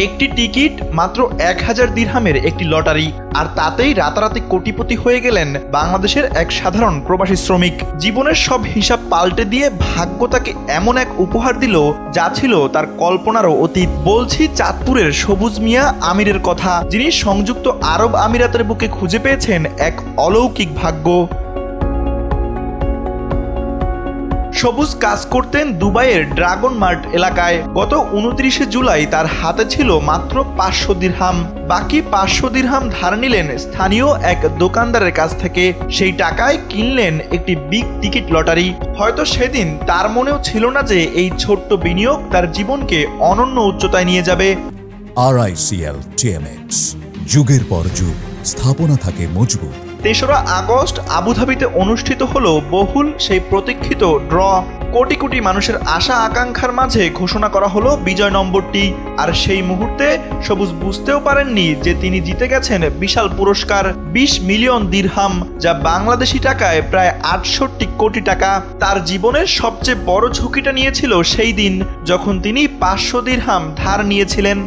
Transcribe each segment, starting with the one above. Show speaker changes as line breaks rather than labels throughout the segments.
একটি টিকিট মাত্র 1000 দিরহামের একটি লটারি, আর তাতেই রাতারাতি কোটিপতি হয়ে গেলেন বাংলাদেশের এক সাধারণ প্রবাসী শ্রমিক। জীবনের সব হিসাব পাল্টে দিয়ে ভাগ্য তাকে এমন এক উপহার দিল যা ছিল তার কল্পনারও অতীত। বলছি চাঁদপুরের সবুজ মিয়া আমিরের কথা, যিনি সংযুক্ত আরব আমিরাতের বুকে খুঁজে পেয়েছেন এক অলৌকিক ভাগ্য। সবুজ কাজ করতেন দুবাইয়ের ড্রাগন মার্ট এলাকায়। গত 29 জুলাই তার হাতে ছিল মাত্র 500 দিরহাম। বাকি 500 দিরহাম ধার নিলেন স্থানীয় এক দোকানদারের কাছ থেকে। সেই টাকায় কিনলেন একটি বিগ টিকিট লটারি। হয়তো সেদিন তার মনেও ছিল না যে এই ছোট্ট বিনিয়োগ তার জীবনকে অনন্য উচ্চতায় নিয়ে যাবে।
RICL TMX, যুগের পর যুগ স্থাপনা থাকে মজবুত।
3রা আগস্ট আবুধাবিতে অনুষ্ঠিত হলো বহুল সেই প্রতীক্ষিত ড্র। কোটি কোটি মানুষের আশা আকাঙ্ক্ষার মাঝে ঘোষণা করা হলো বিজয় নম্বরটি। আর সেই মুহূর্তে সবুজ বুঝতেও পারেননি যে তিনি জিতে গেছেন বিশাল পুরস্কার 20 মিলিয়ন দিরহাম, যা বাংলাদেশি টাকায় প্রায় 68 কোটি টাকা। তার জীবনের সবচেয়ে বড় ঝুঁকিটা নিয়েছিল সেই দিন যখন তিনি 500 দিরহাম ধার নিয়েছিলেন।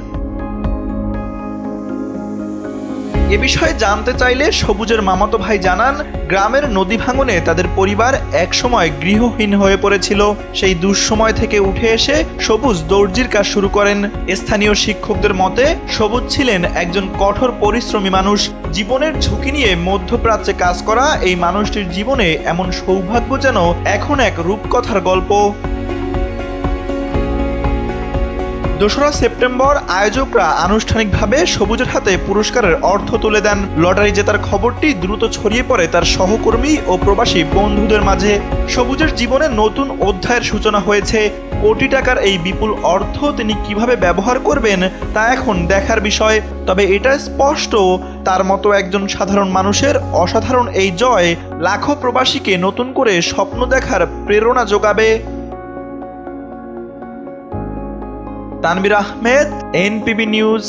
এ বিষয়ে জানতে চাইলে সবুজের মামাতো ভাই জানান, গ্রামের নদী ভাঙনে তাদের পরিবার একসময় গৃহহীন হয়ে পড়েছিল। সেই দুঃসময় থেকে উঠে এসে সবুজ দর্জির কাজ শুরু করেন। স্থানীয় শিক্ষকদের মতে সবুজ ছিলেন একজন কঠোর পরিশ্রমী মানুষ। জীবনের ঝুঁকি নিয়ে মধ্যপ্রাচ্যে কাজ করা এই মানুষটির জীবনে এমন সৌভাগ্য যেন এখন এক রূপকথার গল্প। 2রা সেপ্টেম্বর আয়োজকরা আনুষ্ঠানিকভাবে সবুজের হাতে পুরস্কারের অর্থ তুলে দেন। লটারি জেতার খবরটি দ্রুত ছড়িয়ে পড়ে তার সহকর্মী ও প্রবাসী বন্ধুদের মাঝে। সবুজের জীবনে নতুন অধ্যায়ের সূচনা হয়েছে। কোটি টাকার এই বিপুল অর্থ তিনি কিভাবে ব্যবহার করবেন তা এখন দেখার বিষয়। তবে এটা স্পষ্ট, তার মতো একজন সাধারণ মানুষের অসাধারণ এই জয় লাখো প্রবাসীকে নতুন করে স্বপ্ন দেখার প্রেরণা যোগাবে। Tanvir Ahmed, NPB news.